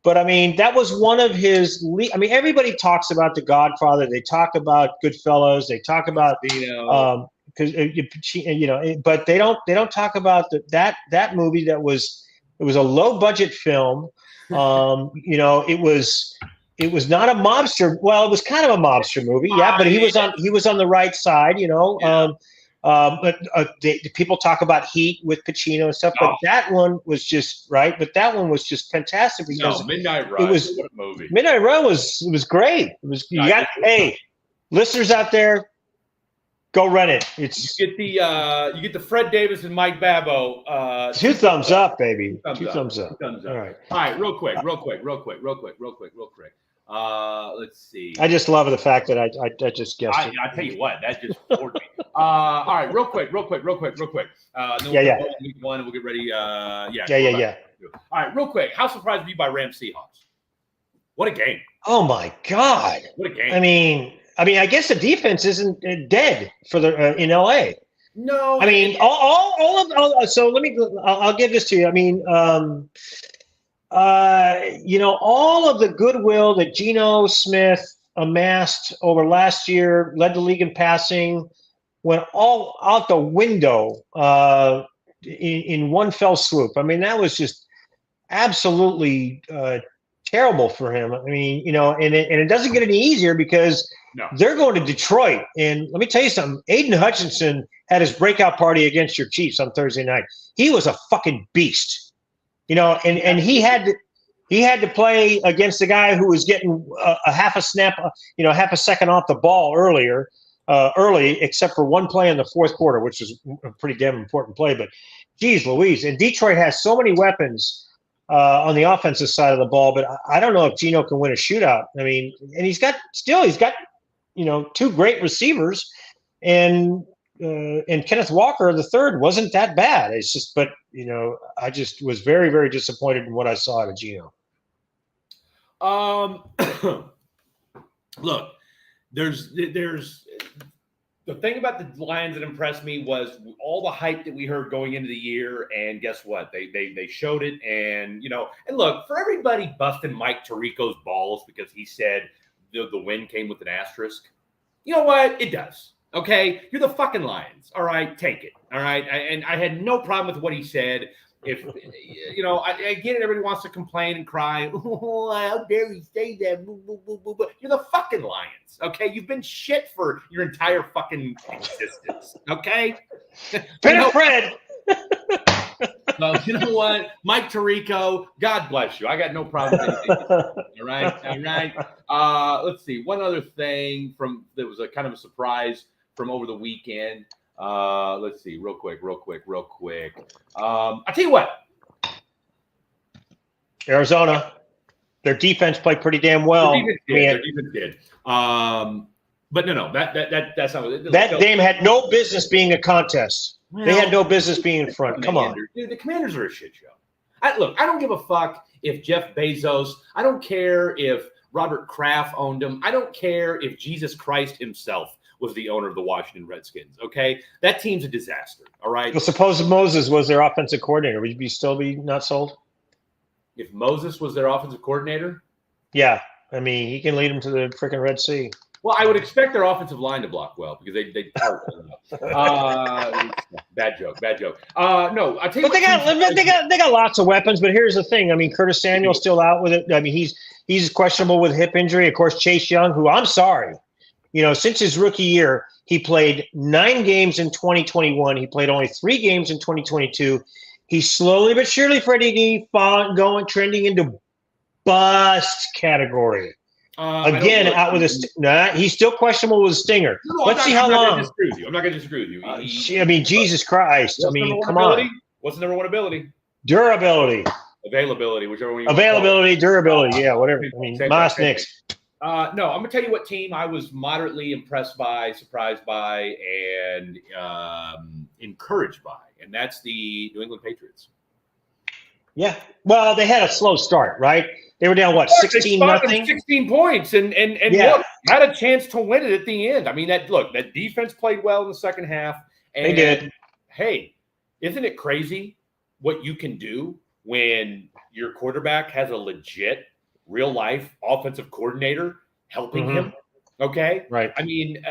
But that was one of his. Everybody talks about The Godfather. They talk about Goodfellas. They talk about but they don't talk about that movie that was. It was a low budget film. It was not a mobster. Well, it was kind of a mobster movie, yeah. But he was on the right side, But people talk about Heat with Pacino and stuff, but that one was just right. But that one was just fantastic because Midnight Run. What a movie. Midnight Run was great. It was hey, listeners out there, go rent it. You get the Fred Davis and Mike Babbo. 2 thumbs up, baby. Two thumbs up. All right, real quick. Let's see. I just love the fact that I just guessed. I tell you what, that just bored me. All right, real quick. Then we'll week 1 and we'll get ready. Yeah. All right, real quick. How surprised were you by Rams Seahawks? What a game! Oh my God! What a game! I guess the defense isn't dead for the in LA. No, so let me. I'll give this to you. All of the goodwill that Geno Smith amassed over last year, led the league in passing, went all out the window in one fell swoop. I mean, that was just absolutely terrible for him. I mean, and it doesn't get any easier because they're going to Detroit. And let me tell you something. Aiden Hutchinson had his breakout party against your Chiefs on Thursday night. He was a fucking beast, and he had to play against a guy who was getting a half a snap, half a second off the ball early, except for one play in the fourth quarter, which was a pretty damn important play. But geez Louise, and Detroit has so many weapons on the offensive side of the ball, but I don't know if Geno can win a shootout. I mean, and he's got two great receivers, and Kenneth Walker the third wasn't that bad. It's just, but I just was very, very disappointed in what I saw out of Geno. Look, there's the thing about the Lions that impressed me was all the hype that we heard going into the year, and guess what? They showed it, and and look, for everybody busting Mike Tirico's balls because he said the win came with an asterisk. You know what? It does. Okay, you're the fucking Lions. All right, take it. All right, and I had no problem with what he said. If I get it, everybody wants to complain and cry. Oh, how dare you say that? But you're the fucking Lions. Okay, you've been shit for your entire fucking existence. Okay, Fred. So you know what, Mike Tirico, God bless you. I got no problem with anything. All right. Let's see. One other thing that was a kind of a surprise from over the weekend. Let's see, real quick. I'll tell you what. Arizona, their defense played pretty damn well. Their defense did. But no, that's not what that game had no business being a contest. Well, they had no business being in front. Come on. Dude, the Commanders are a shit show. I don't give a fuck if Jeff Bezos, I don't care if Robert Kraft owned them. I don't care if Jesus Christ himself was the owner of the Washington Redskins, okay? That team's a disaster, all right? Well, suppose Moses was their offensive coordinator. Would you still be not sold? If Moses was their offensive coordinator? Yeah. I mean, he can lead them to the freaking Red Sea. Well, I would expect their offensive line to block well because they bad joke. No, I tell you. But they got lots of weapons. But here's the thing. I mean, Curtis Samuel's still out with it. I mean, he's questionable with hip injury. Of course, Chase Young, who I'm sorry, since his rookie year, he played 9 games in 2021. He played only 3 games in 2022. He's slowly but surely, Freddie D, trending into bust category. Again, out with he's still questionable with a stinger. Let's see how long. I'm not going to disagree with you. I mean, Jesus Christ. I mean, come on. What's the number one ability? Durability. Availability, whichever one you want. Durability, yeah, whatever. I mean, Moss Knicks. No, I'm going to tell you what team I was moderately impressed by, surprised by, and encouraged by, and that's the New England Patriots. Yeah. Well, they had a slow start, right? They were down, 16-0? 16 points, and yeah. Look, had a chance to win it at the end. I mean, that defense played well in the second half. And, they did. Hey, isn't it crazy what you can do when your quarterback has a legit, real-life offensive coordinator helping him? Okay? Right. I mean,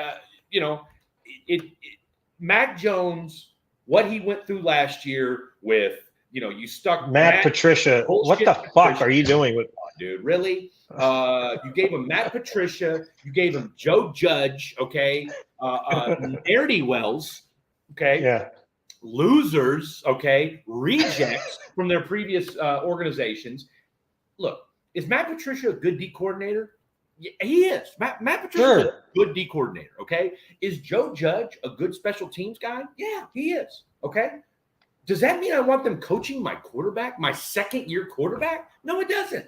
Mac Jones, what he went through last year with – you stuck Matt Patricia. What the fuck are you doing with? Dude, really? You gave him Matt Patricia. You gave him Joe Judge. Okay. Nerdy Wells. Okay. Yeah. Losers. Okay. Rejects from their previous organizations. Look, is Matt Patricia a good D coordinator? Yeah, he is. Matt Patricia is a good D coordinator. Okay. Is Joe Judge a good special teams guy? Yeah, he is. Okay. Does that mean I want them coaching my quarterback, my second-year quarterback? No, it doesn't.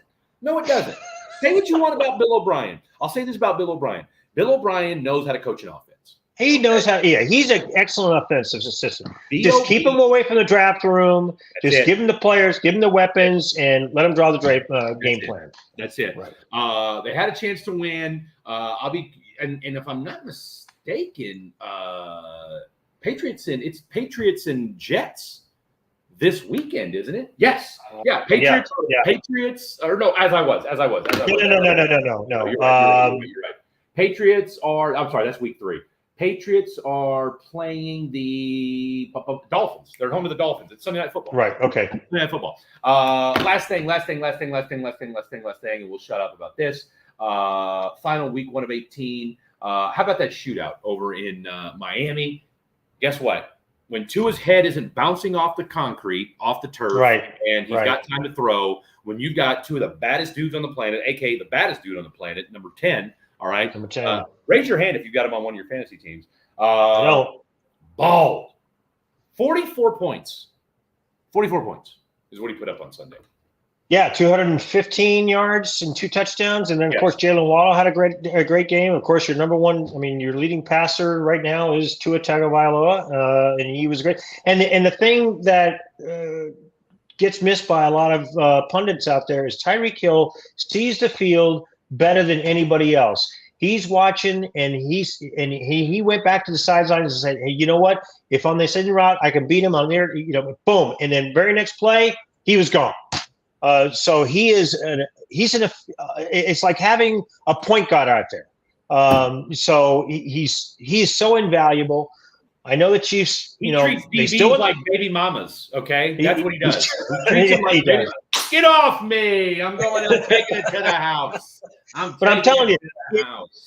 Say what you want about Bill O'Brien. I'll say this about Bill O'Brien. Bill O'Brien knows how to coach an offense. He knows how. Yeah, he's an excellent offensive assistant. Just keep him away from the draft room. Just give him the players, give him the weapons, and let him draw the game plan. That's it. Right. They had a chance to win. And if I'm not mistaken, Patriots and Jets this weekend, isn't it? Yes. Yeah. Patriots. Yeah. Patriots. Or no, as I was. No. You're right. Patriots are. I'm sorry. That's week 3. Patriots are playing the Dolphins. They're home to the Dolphins. It's Sunday Night Football. Right. Okay. Sunday Night Football. Last thing, and we'll shut up about this. Final week 1 of 18. How about that shootout over in Miami? Guess what? When Tua's head isn't bouncing off the concrete, off the turf, right, and he's got time to throw, when you've got two of the baddest dudes on the planet, a.k.a. the baddest dude on the planet, number 10, all right? Number 10. Raise your hand if you've got him on one of your fantasy teams. No. Bald. 44 points. 44 points is what he put up on Sunday. Yeah, 215 yards and 2 touchdowns. And then, of course, Jalen Waddle had a great game. Of course, your number one, your leading passer right now is Tua Tagovailoa, and he was great. And the thing that gets missed by a lot of pundits out there is Tyreek Hill sees the field better than anybody else. He's watching, and he went back to the sidelines and said, "Hey, you know what? If on this end route I can beat him on there, boom!" And then very next play, he was gone. So it's like having a point guard out there. So he's so invaluable. I know the Chiefs, he treats DBs like baby mamas. Okay, that's what he does. He treats them like baby. Get off me! I'm taking it to the house. I'm telling you,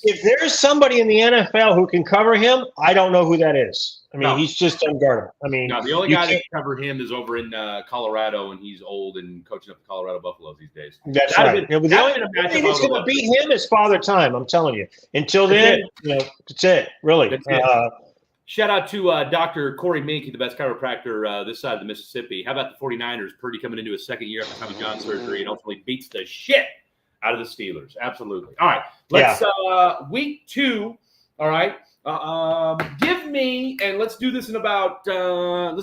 if there's somebody in the NFL who can cover him, I don't know who that is. He's just unguardable. The only guy that can cover him is over in Colorado, and he's old and coaching up the Colorado Buffaloes these days. That's right. The only thing that's going to beat him is Father Time. I'm telling you. Until then, that's it. Really. That's it. Shout out to Dr. Corey Minky, the best chiropractor this side of the Mississippi. How about the 49ers? Purdy coming into his second year after Tommy John surgery and ultimately beats the shit out of the Steelers. Absolutely. All right. Let's week 2. All right. Give me, and let's do this in about a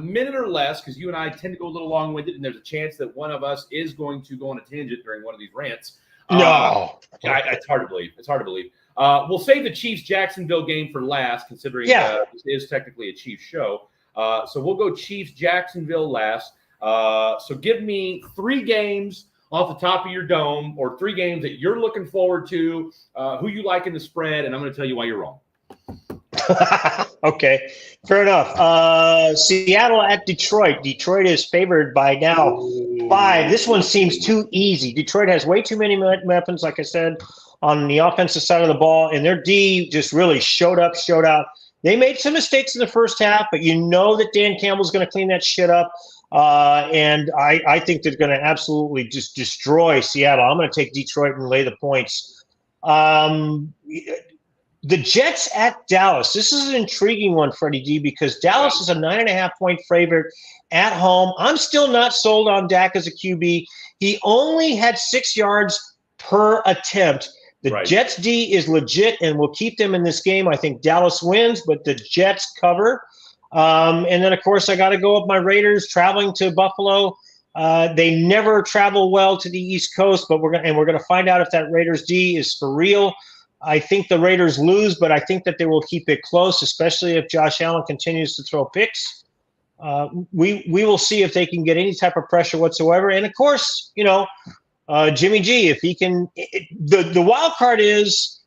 minute or less, because you and I tend to go a little long-winded, and there's a chance that one of us is going to go on a tangent during one of these rants. No. It's hard to believe. It's hard to believe. We'll save the Chiefs-Jacksonville game for last, considering this is technically a Chiefs show. So we'll go Chiefs-Jacksonville last. So give me 3 games off the top of your dome, or 3 games that you're looking forward to, who you like in the spread, and I'm going to tell you why you're wrong. Okay, fair enough. Seattle at Detroit. Detroit is favored by now 5. This one seems too easy. Detroit has way too many weapons, like I said, on the offensive side of the ball, and their D just really showed out. They made some mistakes in the first half, but you know that Dan Campbell's going to clean that shit up. And I think they're going to absolutely just destroy Seattle. I'm going to take Detroit and lay the points. The Jets at Dallas. This is an intriguing one, Freddie D, because Dallas is a 9.5-point favorite at home. I'm still not sold on Dak as a QB. He only had 6 yards per attempt. The Jets D is legit and will keep them in this game. I think Dallas wins, but the Jets cover. And then, of course, I got to go with my Raiders traveling to Buffalo. They never travel well to the East Coast, but we're going to find out if that Raiders D is for real. I think the Raiders lose, but I think that they will keep it close, especially if Josh Allen continues to throw picks. We will see if they can get any type of pressure whatsoever. And, of course, Jimmy G, if he can the wild card is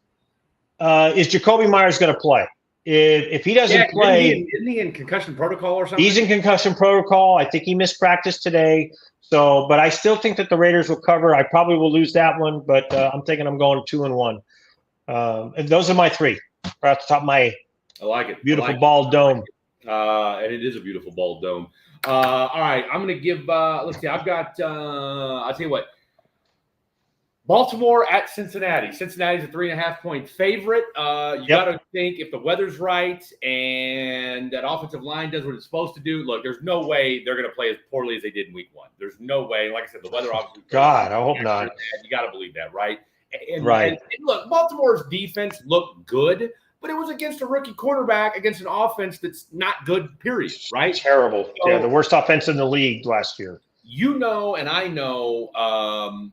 Jacoby Myers going to play? If he doesn't play, isn't he in concussion protocol or something? He's in concussion protocol. I think he missed practice today. So, but I still think that the Raiders will cover. I probably will lose that one, but I'm thinking I'm going 2-1. And those are my 3 right off the top of my I like it. Beautiful bald dome. And it is a beautiful bald dome. All right, I'm going to give. Let's see. I've got. I'll tell you what. Baltimore at Cincinnati. Cincinnati's a 3.5-point favorite. You got to think if the weather's right and that offensive line does what it's supposed to do. Look, there's no way they're going to play as poorly as they did in week 1. There's no way. Like I said, the weather obviously. God, I hope not. You got to believe that, right? And look, Baltimore's defense looked good, but it was against a rookie quarterback against an offense that's not good, period, right? Terrible. So, the worst offense in the league last year. And I know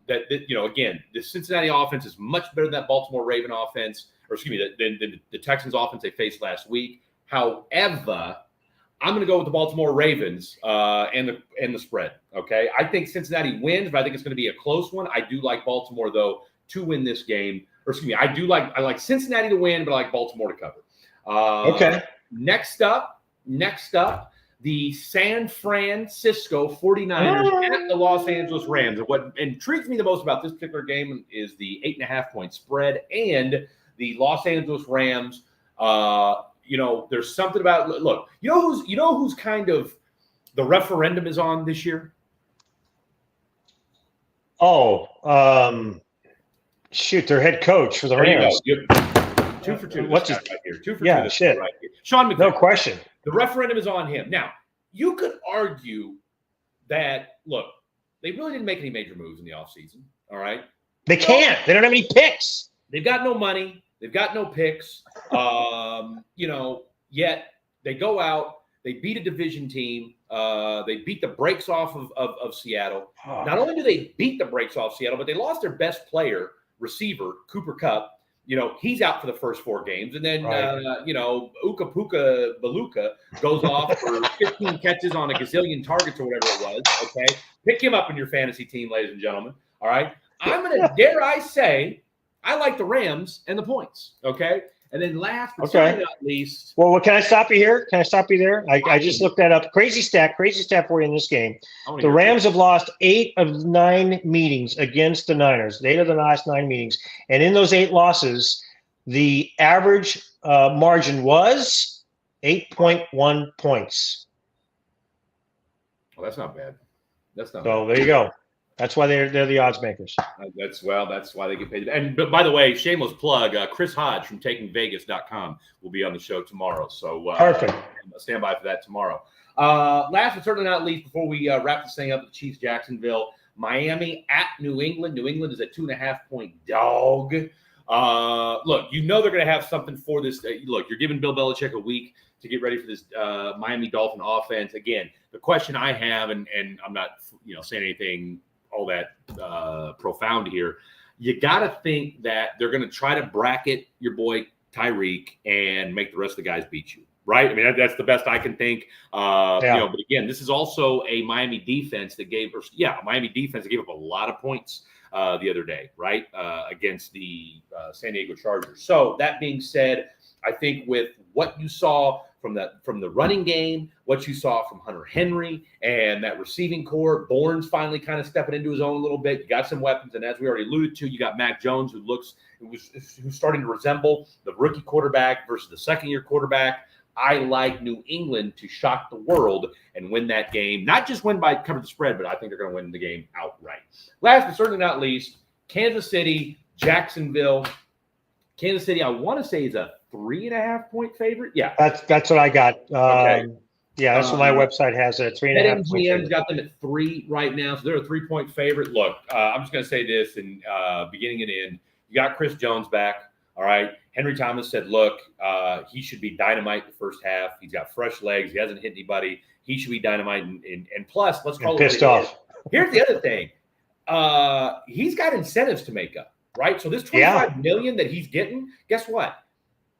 that again, the Cincinnati offense is much better than that Baltimore Raven offense, or excuse me, than the Texans offense they faced last week. However, I'm going to go with the Baltimore Ravens and the spread. Okay, I think Cincinnati wins, but I think it's going to be a close one. I do like Baltimore though to win this game, or excuse me, I like Cincinnati to win, but I like Baltimore to cover. Okay. Next up, the San Francisco 49ers at the Los Angeles Rams. And what intrigues me the most about this particular game is the 8.5-point spread and the Los Angeles Rams. There's something about look. You know who's kind of the referendum is on this year. Shoot, their head coach for the Rams. 2 for 2. What's his right here? 2 for 2. Yeah, shit. Right here. Sean McVay. No question. The referendum is on him. Now, you could argue that, look, they really didn't make any major moves in the offseason, all right? They can't. They don't have any picks. They've got no money. They've got no picks. Yet they go out. They beat a division team. They beat the brakes off of Seattle. Not only do they beat the brakes off Seattle, but they lost their best player, receiver, Cooper Kupp. He's out for the first 4 games. And then, Uka Puka Baluka goes off for 15 catches on a gazillion targets or whatever it was. Okay. Pick him up in your fantasy team, ladies and gentlemen. All right. I'm going to, dare I say, I like the Rams and the points. Okay. And then last but certainly not least. Well, can I stop you here? Can I stop you there? I just looked that up. Crazy stat for you in this game. The Rams have lost 8 of 9 meetings against the Niners. 8 of the last 9 meetings. And in those 8 losses, the average margin was 8.1 points. Well, that's not bad. So there you go. That's why they're the odds makers. That's why they get paid. And but by the way, shameless plug, Chris Hodge from TakingVegas.com will be on the show tomorrow. So perfect. Stand by for that tomorrow. Last but certainly not least, before we wrap this thing up, the Chiefs, Jacksonville, Miami at New England. New England is a 2.5-point dog. Look, they're going to have something for this. Look, you're giving Bill Belichick a week to get ready for this Miami Dolphin offense. Again, the question I have, and I'm not saying anything all that profound here, you got to think that they're going to try to bracket your boy Tyreek and make the rest of the guys beat you, right? I mean, that's the best I can think. But again, this is also a Miami defense that gave up a lot of points the other day, right, against the San Diego Chargers. So that being said, I think with what you saw from the running game, what you saw from Hunter Henry and that receiving core, Bourne's finally kind of stepping into his own a little bit. You got some weapons, and as we already alluded to, you got Mac Jones, who's starting to resemble the rookie quarterback versus the second-year quarterback. I like New England to shock the world and win that game. Not just win by cover the spread, but I think they're going to win the game outright. Last but certainly not least, Kansas City, Jacksonville. Kansas City, I want to say, is a 3.5-point favorite. Yeah, that's what I got. Okay. That's what my website has it. 3.5. MGM's got them at 3 right now, so they're a 3-point favorite. Look, I'm just going to say this in beginning and end. You got Chris Jones back. All right. Henry Thomas said, look, he should be dynamite the first half. He's got fresh legs. He hasn't hit anybody. He should be dynamite. And plus, let's call it pissed off. Here's the other thing. He's got incentives to make up, right? So this $25 million that he's getting, guess what?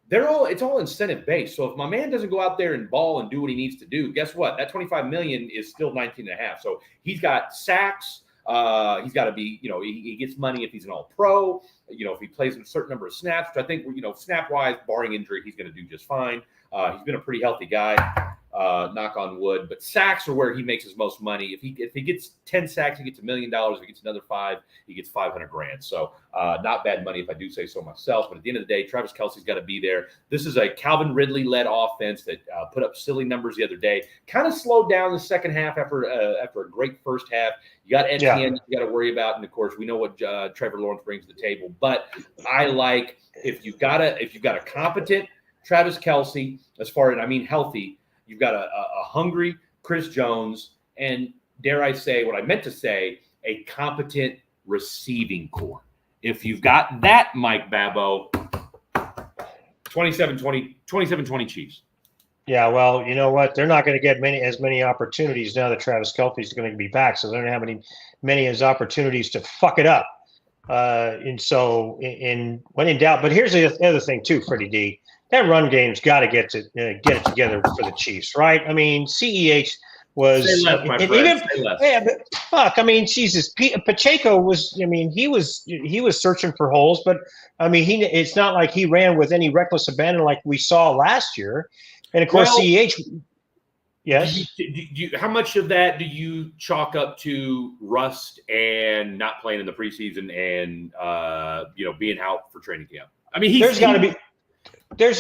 It's all incentive based. So if my man doesn't go out there and ball and do what he needs to do, guess what? That $25 million is still 19.5. So he's got sacks. He's got to be, he gets money if he's an all-pro, if he plays a certain number of snaps, which I think, snap-wise, barring injury, he's going to do just fine. He's been a pretty healthy guy, knock on wood. But sacks are where he makes his most money. If he gets 10 sacks, he gets $1 million. If he gets another 5, he gets $500,000. So not bad money if I do say so myself. But at the end of the day, Travis Kelce's got to be there. This is a Calvin Ridley-led offense that put up silly numbers the other day. Kind of slowed down the second half after a great first half. You got Etienne you got to worry about, and of course we know what Trevor Lawrence brings to the table. But I like if you've got a competent Travis Kelce, as far as healthy, you've got a hungry Chris Jones, and dare I say what I meant to say, a competent receiving core. If you've got that, Mike Babbo, 27-20 Chiefs. Yeah, well, you know what? They're not going to get as many opportunities now that Travis Kelce is going to be back, so they don't have many as opportunities to fuck it up. And so, when in doubt, but here's the other thing too, Freddie D. That run game's got to get it together for the Chiefs, right? I mean, CEH was Say less, my and friend. even Say less. yeah, but fuck. I mean, Jesus, Pacheco was. I mean, he was searching for holes, but I mean, it's not like he ran with any reckless abandon like we saw last year. And of course, Well, CEH. Yes. How much of that do you chalk up to rust and not playing in the preseason and being out for training camp? I mean, there's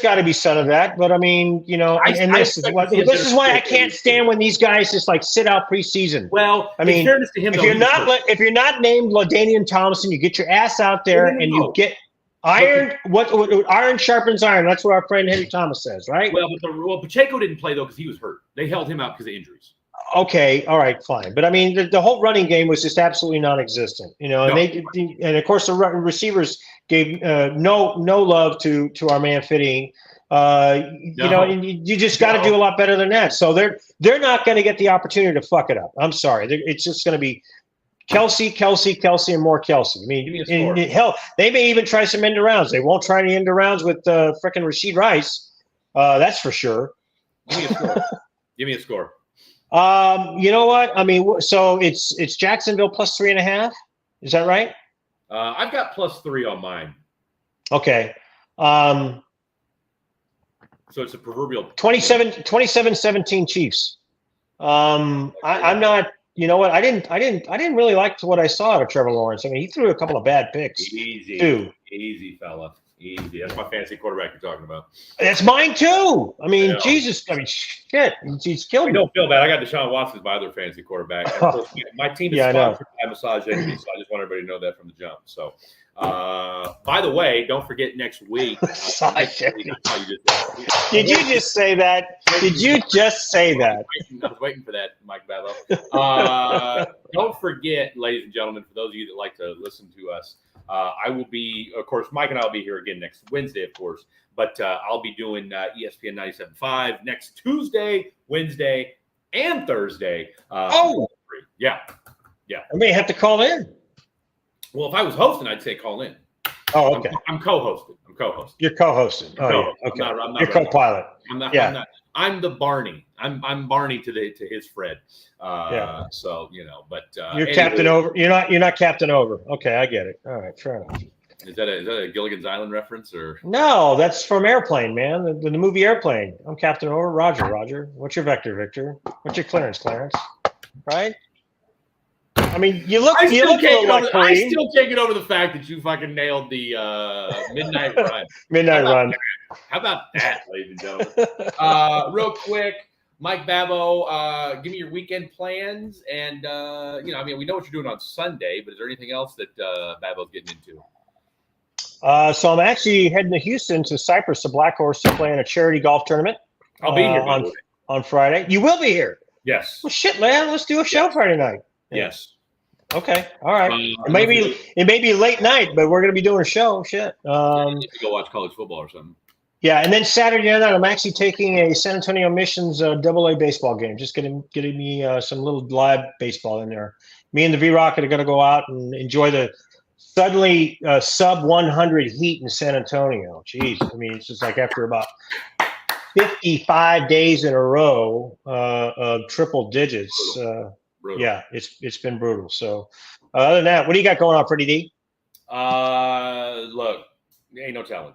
got to be some of that, but I mean, this is why I can't stand when these guys just like sit out preseason. Well, I mean, in fairness to him, if you're not named LaDainian Tomlinson, you get your ass out there and you get iron. What iron sharpens iron. That's what our friend Henry Thomas says, right? Well, Pacheco didn't play though because he was hurt. They held him out because of injuries. Okay, all right, fine. But I mean, the whole running game was just absolutely non-existent, and of course the receivers gave no love to our man Fitting. And you just got to do a lot better than that. So they're not going to get the opportunity to fuck it up. I'm sorry, it's just going to be Kelsey, and more Kelsey. I mean, hell, they may even try some end arounds. They won't try any end arounds with frickin' Rashid Rice. That's for sure. Give me a score. Give me a score. You know what? I mean, so it's Jacksonville plus 3.5. Is that right? I've got +3 on mine. Okay. So it's a proverbial 27-17 Chiefs. I'm not. You know what? I didn't really like what I saw out of Trevor Lawrence. I mean, he threw a couple of bad picks. Easy, fella. Easy. That's my fantasy quarterback you're talking about. That's mine too. I mean, Jesus. I mean, shit. He's killed me. Don't feel bad. I got Deshaun Watson as my other fantasy quarterback. My team is sponsored by Massage Envy, so I just want everybody to know that from the jump. So, by the way, don't forget next week. Did you just say that? Did you just say that? I was waiting for that, Mike Babel. Don't forget, ladies and gentlemen, for those of you that like to listen to us, I will be, of course, Mike and I will be here again next Wednesday, of course, but I'll be doing ESPN 97.5 next Tuesday, Wednesday, and Thursday. Yeah. I may have to call in. Well, if I was hosting, I'd say call in. Oh, okay. I'm co-hosting. You're co-hosting. Oh, yeah. Okay. I'm not You're co-pilot. I'm not. I'm the Barney. I'm Barney to his Fred. So but you're Captain Over. You're not Captain Over. Okay, I get it. All right, fair enough. Is that a Gilligan's Island reference or? No, that's from Airplane, man. The movie Airplane. I'm Captain Over. Roger. What's your vector, Victor? What's your clearance, Clarence? Right? I mean, you look like Kareem. I still can't get over the fact that you fucking nailed the midnight run. Midnight run. How about that, ladies and gentlemen? Real quick, Mike Babbo, give me your weekend plans. And, we know what you're doing on Sunday, but is there anything else that Babbo's getting into? So I'm actually heading to Houston to Cyprus, the Black Horse, to play in a charity golf tournament. I'll be here on Friday. You will be here? Yes. Well, shit, man. Let's do a show Friday night. Yes. Okay. All right. It may be late night, but we're going to be doing a show. Shit. You need to go watch college football or something. Yeah, and then Saturday night, I'm actually taking a San Antonio Missions AA baseball game. Just getting me some little live baseball in there. Me and the V-Rocket are going to go out and enjoy the suddenly sub 100 heat in San Antonio. Jeez, I mean, it's just like after about 55 days in a row of triple digits. Yeah, it's been brutal. So, other than that, what do you got going on, Freddie D? Look, ain't no telling.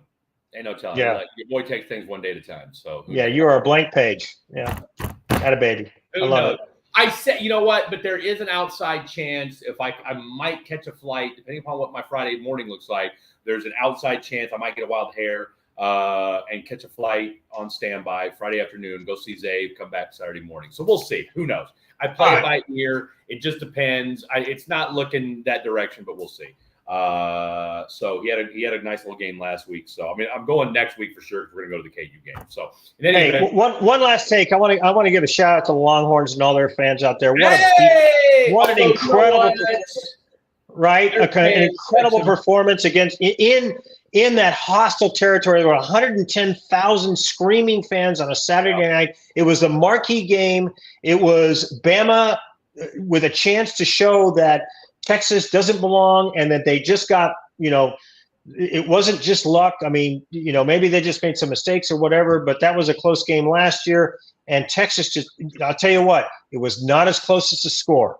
Yeah, like, your boy takes things one day at a time. So yeah, you are a blank page. Yeah, had a baby. I love it. I said, you know what? But there is an outside chance if I might catch a flight, depending upon what my Friday morning looks like. There's an outside chance I might get a wild hair and catch a flight on standby Friday afternoon. Go see Zabe, come back Saturday morning. So we'll see. Who knows? I play it by ear. It just depends. It's not looking that direction, but we'll see. So he had a nice little game last week. So I mean, I'm going next week for sure because we're gonna go to the KU game. So one last take. I want to give a shout out to the Longhorns and all their fans out there. What an incredible an incredible performance against in that hostile territory. There were 110,000 screaming fans on a Saturday night. It was a marquee game. It was Bama with a chance to show that Texas doesn't belong and that they just got, it wasn't just luck. I mean, maybe they just made some mistakes or whatever, but that was a close game last year. and Texas just, I'll tell you what, it was not as close as the score.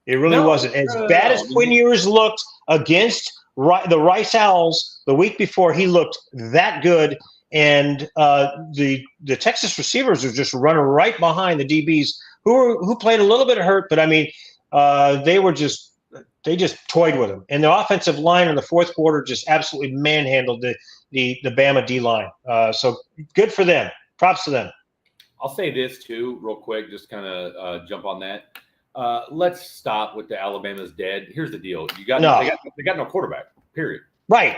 It really wasn't. As bad as Quinn Ewers looked against the Rice Owls the week before, he looked that good. And the Texas receivers are just running right behind the DBs who played a little bit hurt, but I mean, they just toyed with them. And the offensive line in the fourth quarter just absolutely manhandled the Bama D line. So good for them. Props to them. I'll say this too, real quick, just kind of jump on that. Let's stop with the Alabama's dead. Here's the deal: they got no quarterback. Period. Right.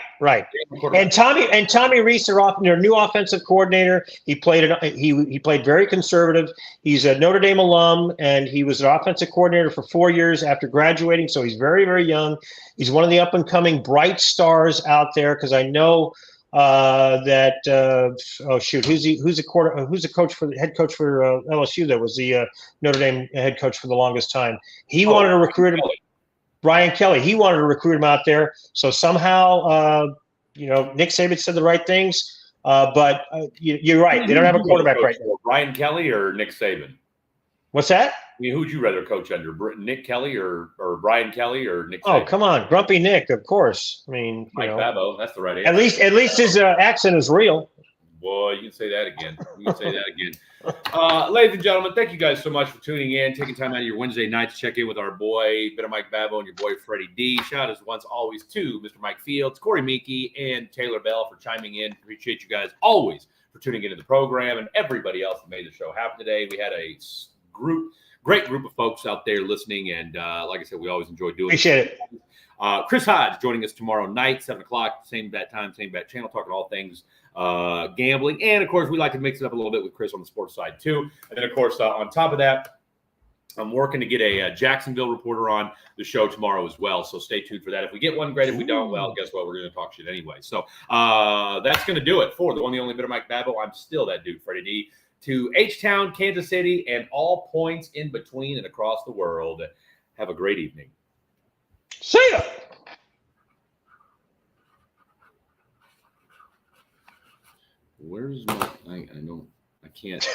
And Tommy Reese, their new offensive coordinator. He played very conservative. He's a Notre Dame alum, and he was an offensive coordinator for 4 years after graduating. So he's very, very young. He's one of the up and coming bright stars out there. Because I know who's the coach for the head coach for LSU? That was the Notre Dame head coach for the longest time. He wanted to recruit him. Brian Kelly, he wanted to recruit him out there. So somehow, Nick Saban said the right things. But you're right. They don't have a quarterback right now. Brian Kelly or Nick Saban? What's that? I mean, who'd you rather coach under, Nick Kelly or Brian Kelly or Nick Saban? Oh, come on. Grumpy Nick, of course. I mean, Mike Babbo, that's the right answer. At least his accent is real. Boy, you can say that again. Ladies and gentlemen, thank you guys so much for tuning in, taking time out of your Wednesday night to check in with our boy, Bit of Mike Babbo, and your boy, Freddie D. Shout out as once always to Mr. Mike Fields, Corey Meeky, and Taylor Bell for chiming in. Appreciate you guys always for tuning into the program and everybody else that made the show happen today. We had a great group of folks out there listening, and like I said, we always enjoy doing Appreciate it. Chris Hodge joining us tomorrow night, 7 o'clock, same bat time, same bat channel, talking all things gambling. And, of course, we like to mix it up a little bit with Chris on the sports side, too. And then, of course, on top of that, I'm working to get a Jacksonville reporter on the show tomorrow as well. So stay tuned for that. If we get one, great. If we don't, well, guess what? We're going to talk shit anyway. So that's going to do it for the one, the only Bit of Mike Babbo. I'm still that dude, Freddie D. To H-Town, Kansas City, and all points in between and across the world. Have a great evening. See ya. Where's my? I can't.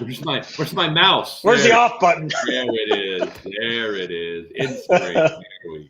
Where's my mouse? Where's the off button? There it is. There it is. It's great. There we go.